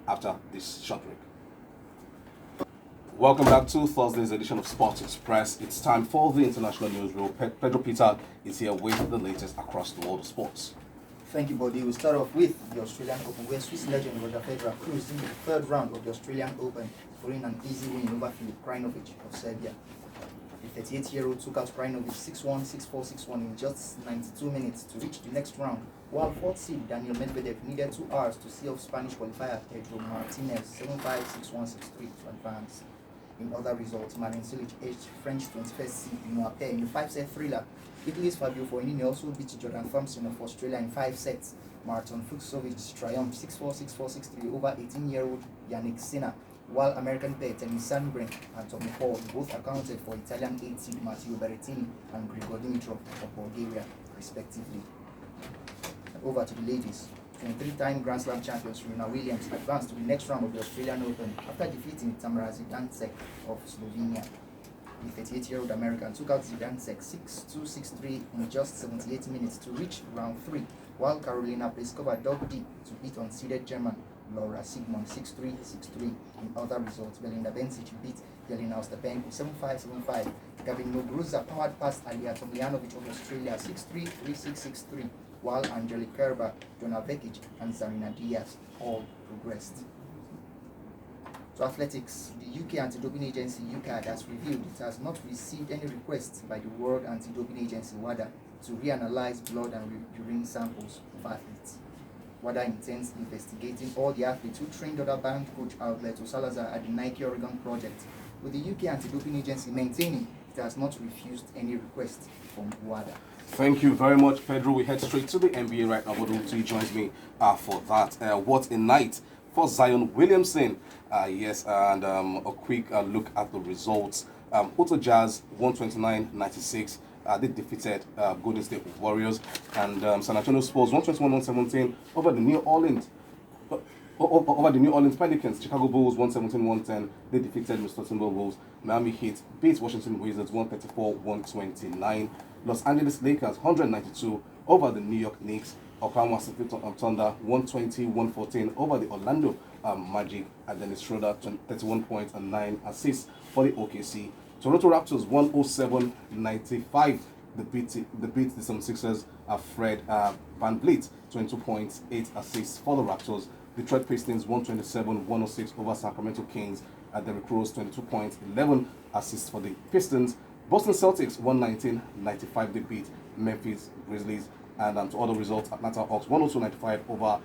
after this short break. Welcome back to Thursday's edition of Sports Express. It's time for the international newsroom. Pedro Peter is here with the latest across the world of sports. Thank you, Bodhi. We'll start off with the Australian Open, where Swiss legend Roger Federer cruised in the third round of the Australian Open, following an easy win over Filip Krajinovic of Serbia. The 38-year-old took out Krajinovic 6-1, 6-4, 6-1 in just 92 minutes to reach the next round, while fourth seed Daniel Medvedev needed 2 hours to see off Spanish qualifier Pedro Martinez 7-5, 6-1, 6-3 to advance. In other results, Marin Cilic edged French 21st seed Benoit Paire in the 5-set thriller. Italy's Fabio Fognini also beat Jordan Thompson of Australia in 5 sets. Marton Fucsovic triumphed 6-4, 6-4, 6-3 over 18-year-old Yannick Sinner, while American pair Tennys Sandgren and Tommy Paul both accounted for Italian 8 seed Matteo Berrettini and Grigor Dimitrov of Bulgaria, respectively. Over to the ladies. 23-time Grand Slam champion Serena Williams advanced to the next round of the Australian Open after defeating Tamara Zidansek of Slovenia. The 38-year-old American took out Zidansek 6-2, 6-3 in just 78 minutes to reach round 3, while Carolina Pliskova dug deep to beat unseeded German Laura Sigmund 6-3, 6-3. In other results, Belinda Bencic beat Jelena Ostapenko 7-5, 7-5. Gavin Muguruza powered past Alia Tomljanovic of Australia 6-3, 3-6, 6-3. While Angelique Kerber, Jona Vekic, and Zarina Diaz all progressed. To athletics, the UK Anti-Doping Agency UKAD has revealed it has not received any requests by the World Anti-Doping Agency WADA to reanalyze blood and urine samples of athletes. WADA intends investigating all the athletes who trained other banned coach Alberto Salazar at the Nike Oregon project, with the UK Anti-Doping Agency maintaining it has not refused any requests from WADA. Thank you very much, Pedro. We head straight to the NBA right now. Boduti joins me for that. What a night for Zion Williamson. Yes, and a quick look at the results. Utah Jazz 129-96. They defeated Golden State Warriors, and San Antonio Spurs 121-117 over the New Orleans. Over the New Orleans Pelicans. Chicago Bulls 117-110. They defeated Minnesota Timberwolves. Miami Heat beat Washington Wizards 134-129. Los Angeles Lakers 192 over the New York Knicks. Oklahoma City Thunder 120-114 over the Orlando Magic. And Dennis Schroeder 31 points and 9 assists for the OKC. Toronto Raptors 107-95. They beat the 76ers. Fred VanVleet 22 points, 8 assists for the Raptors. Detroit Pistons 127-106 over Sacramento Kings. Derrick Rose 22 points, 11 assists for the Pistons. Boston Celtics 119-95. They beat Memphis Grizzlies. And to other results, Atlanta Hawks 102-95 over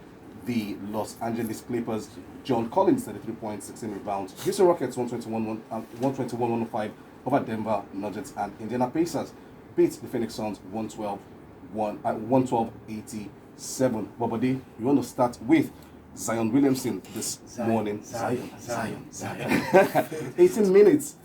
the Los Angeles Clippers. John Collins 33 points, 16 rebounds. Houston Rockets 121-105 over Denver Nuggets, and Indiana Pacers beat the Phoenix Suns 112-87. Bobody, you want to start with Zion Williamson this morning? Zion. 18 minutes,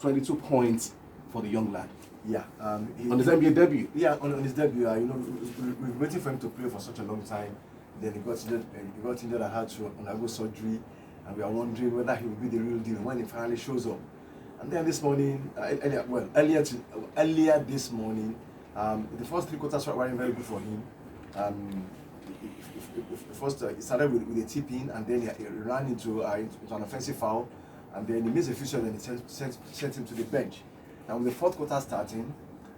22 points for the young lad. Yeah. On his NBA debut. Yeah, on his debut. We've been waiting for him to play for such a long time. Then he got injured and had to undergo surgery, and we are wondering whether he will be the real deal when he finally shows up. And then this morning, earlier this morning, the first 3 quarters were very good for him. First, he started with a tip-in, and then he ran into an offensive foul, and then he missed a few shots, and he sent him to the bench. And with the 4th quarter starting,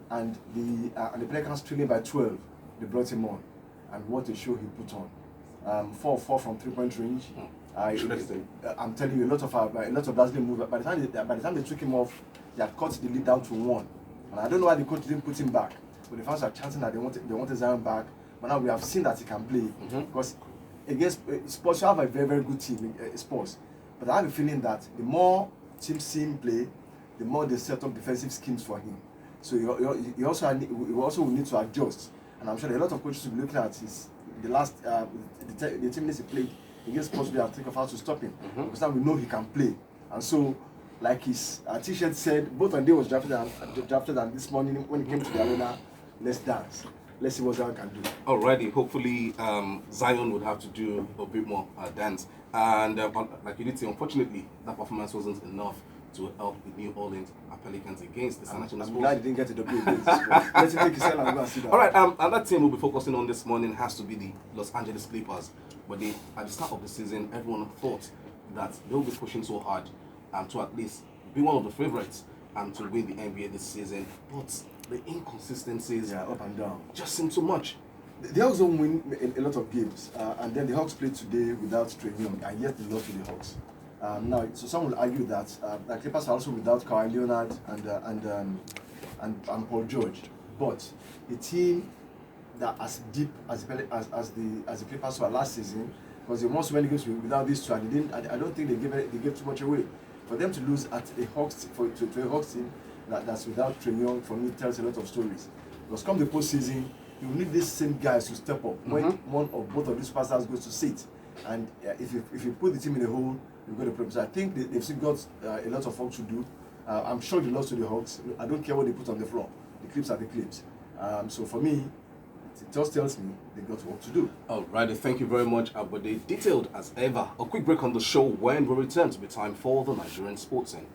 and the Pelicans trailing by 12, they brought him on, and what a show he put on. 4-4 from 3-point range. I'm telling you, a lot of dazzling moves. By the time they took him off, they had cut the lead down to 1. And I don't know why the coach didn't put him back. But the fans are chanting that they wanted Zion back. But now we have seen that he can play. Because against Spurs, you have a very, very good team in Spurs. But I have a feeling that the more teams see him play, the more they set up defensive schemes for him. So he also will need to adjust. And I'm sure a lot of coaches will be looking at the 10 minutes he played against Spurs. We have to think of how to stop him. Because now we know he can play. And so, like his t-shirt said, both on day was drafted and this morning when he came to the arena, let's dance. Let's see what Zion can do. Alrighty, hopefully Zion would have to do a bit more dance. And like you did say, unfortunately, that performance wasn't enough to help the New Orleans Pelicans against the San Antonio Spurs. I'm glad he didn't get to the play against the Spurs. Let's take his cell and go and sit down. Alright, another team we'll be focusing on this morning has to be the Los Angeles Clippers. But at the start of the season, everyone thought that they'll be pushing so hard to at least be one of the favorites and to win the NBA this season. But the inconsistencies up and down just seem too much. The Hawks don't win a lot of games, and then the Hawks played today without Trae Young, and yet they lost to the Hawks. Now, so some will argue that the Clippers are also without Kawhi Leonard and Paul George, but a team that as deep as the Clippers were last season, because they once went games without these two, and they didn't. I don't think they gave too much away. For them to lose at a Hawks to a Hawks team that's without Trae Young, for me tells a lot of stories. Because come the postseason, you need these same guys to step up when one or both of these superstars goes to sit. And if you put the team in a hole, you've got a problem. So I think they've still got a lot of work to do. I'm sure they lost to the Hawks. I don't care what they put on the floor. The clips are the clips. So for me, it just tells me they've got work to do. All right, thank you very much, Abode. Detailed as ever. A quick break on the show. When we return, to be time for the Nigerian sports scene.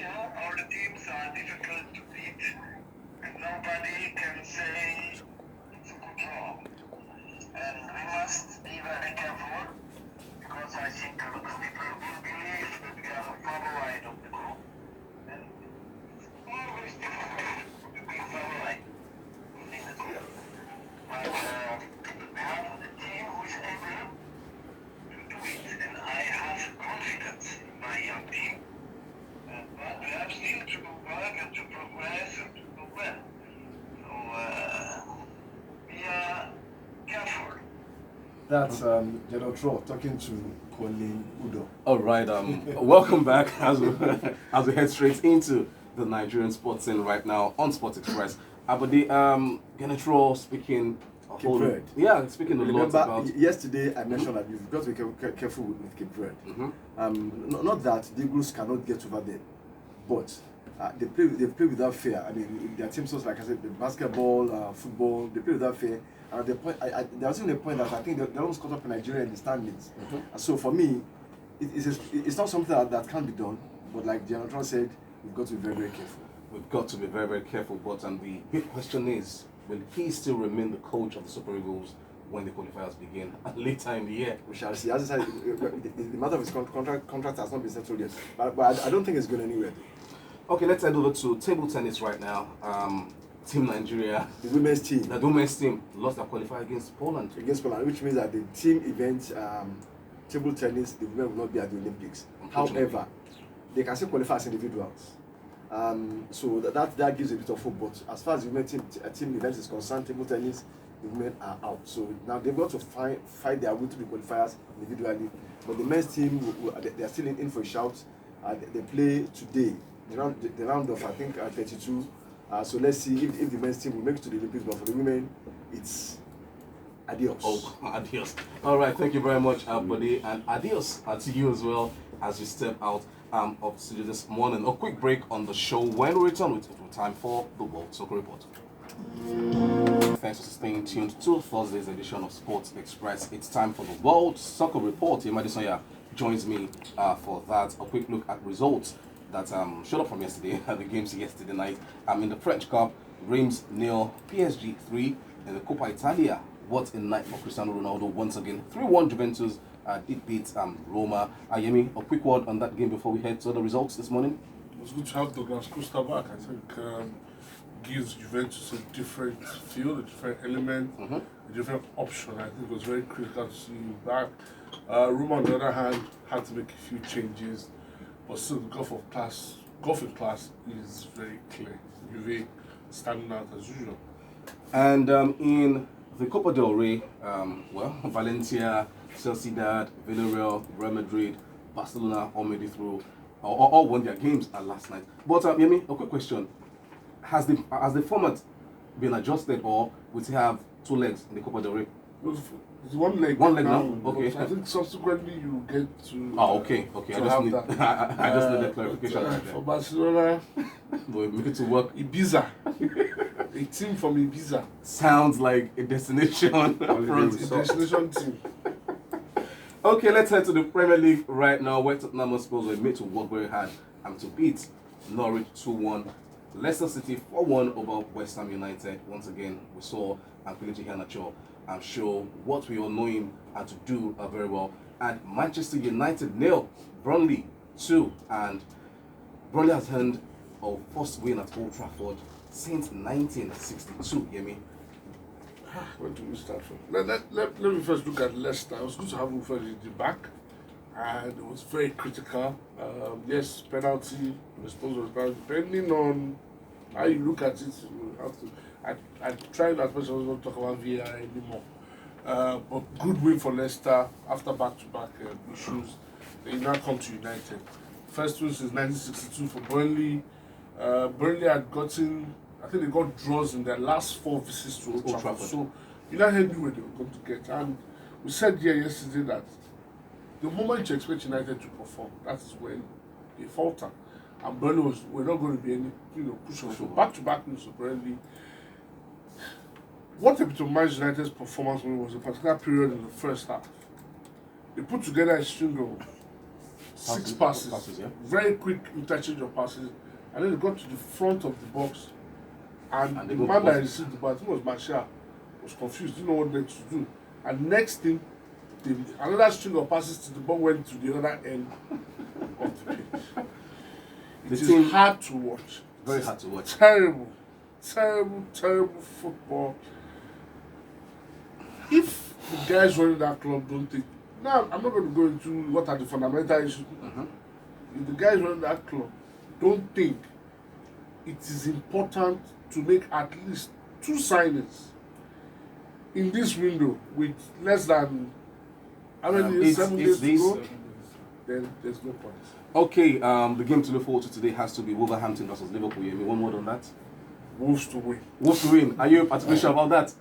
All the teams are difficult to beat, and nobody can say it's a good draw. And we must be very careful, because I think a lot of people will believe that we are the favorite of the group. And it's always difficult to be favorite in the group. But we have a team who is able to do it, and I have confidence in my young team. But we have still to work and to progress and to do well. So we are careful. That's General Tro talking to Colin Udo. All right, welcome back as we head straight into the Nigerian sports scene right now on Sports Express. Abode, Genetro speaking. Cape Verde. Yeah, speaking a lot about. Yesterday I mentioned that you've got to be careful with Cape Verde. Not that the Eagles cannot get over there, but they play without fear. I mean, their teams, like I said, the basketball, football, they play without fear. And at the point, there was even a point that I think they almost caught up in Nigeria in the standings. And so for me, it's not something that can be done. But like Jonathan said, we've got to be very, very careful. We've got to be very, very careful. But the big question is, will he still remain the coach of the Super Eagles when the qualifiers begin later in the year? We shall see. As I said, the matter of his contract has not been settled yet. But I don't think it's going anywhere. Okay, let's head over to table tennis right now. Team Nigeria, the women's team. The women's team lost their qualifier against Poland. Which means that the team event, table tennis, the women will not be at the Olympics. However, they can still qualify as individuals. So that gives a bit of hope. But as far as the women's team event is concerned, table tennis, the women are out. So now they've got to fight their way to the qualifiers individually. But the men's team, they are still in for a shout. They play today, the round of, I think, 32. So let's see if the men's team will make it to the Olympics. But for the women, it's adios. Oh, adios. All right, thank you very much, Abode, and adios to you as well as you step out of the studio this morning. A quick break on the show. When we return, it's time for the World Soccer Report. Thanks for staying tuned to Thursday's edition of Sports Express. It's time for the World Soccer Report. Madison joins me for that. A quick look at results that showed up from yesterday, the games yesterday night. In the French Cup, Reims 0, PSG 3. In the Coppa Italia, what a night for Cristiano Ronaldo once again. 3-1 Juventus did beat Roma. Yemi, a quick word on that game before we head to the results this morning. It was good to have Douglas Costa back. I think gives Juventus a different feel, a different element, a different option. I think it was very critical to see him back. Roma, on the other hand, had to make a few changes, but still the golf in class is very clear. Juve standing out as usual. And in the Copa del Rey, Valencia, Sociedad, Villarreal, Real Madrid, Barcelona all made it through, all won their games last night. But Yemi, a quick question: has the format been adjusted, or will it have two legs in the Copa del Rey? It's one leg. One leg now. Okay. I think subsequently you get to. Okay. I just need that clarification right there. For Barcelona, we make it to work. Ibiza, a team from Ibiza. Sounds like a destination. A destination team. Okay, let's head to the Premier League right now, where Tottenham Spurs were made to work very hard and to beat Norwich 2-1. Leicester City 4-1 over West Ham United. Once again, we saw Kelechi Iheanacho show what we all know him and to do very well. And Manchester United 0, Burnley 2, and Burnley has earned our first win at Old Trafford since 1962. Yemi. Where do we start from? Let me first look at Leicester. It was good to have Mufedi back, and it was very critical. Yes, penalty, response was bad. Depending on how you look at it, you have to. I tried as much as I was going to talk about VAR anymore. But good win for Leicester after back-to-back issues. They now come to United. First win since 1962 for Burnley. Burnley had gotten, I think they got draws in their last 4 visits to Old Trafford. So United knew where they were going to get. And we said here yesterday that the moment you expect United to perform, that's when they falter. And Burnley were not going to be any, push on. So back-to-back wins for Burnley. What epitomized United's performance was a particular period in the first half. They put together a string of 6 passes, very quick interchange of passes, and then they got to the front of the box, and the man that received the ball, I think it was Martial, was confused, didn't know what next to do. And next thing, another string of passes to the ball went to the other end of the pitch. It is hard to watch. Very hard to watch. Terrible football. If the guys running that club don't think, now I'm not going to go into what are the fundamental issues. If the guys running that club don't think it is important to make at least 2 signings in this window with less than 7 days to go, then there's no point. Okay, the game to look forward to today has to be Wolverhampton versus Liverpool. Yemi, one word on that? Wolves to win. Wolves to win. Are you particularly sure about that?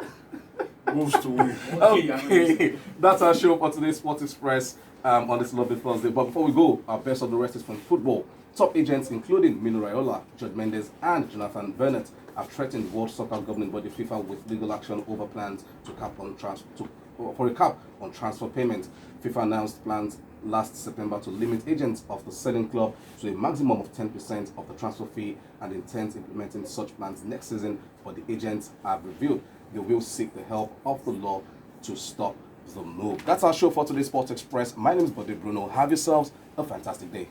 Wolves to win. Okay, that's our show for today's Sports Express on this lovely Thursday. But before we go, our best of the rest is from football. Top agents including Mino Raiola, George Mendes and Jonathan Bennett have threatened the World Soccer Governing Body FIFA with legal action over plans for a cap on transfer payment. FIFA announced plans last September to limit agents of the selling club to a maximum of 10% of the transfer fee and intends implementing such plans next season, but the agents have revealed they will seek the help of the law to stop the move. That's our show for today's Sports Express. My name is Bode Bruno. Have yourselves a fantastic day.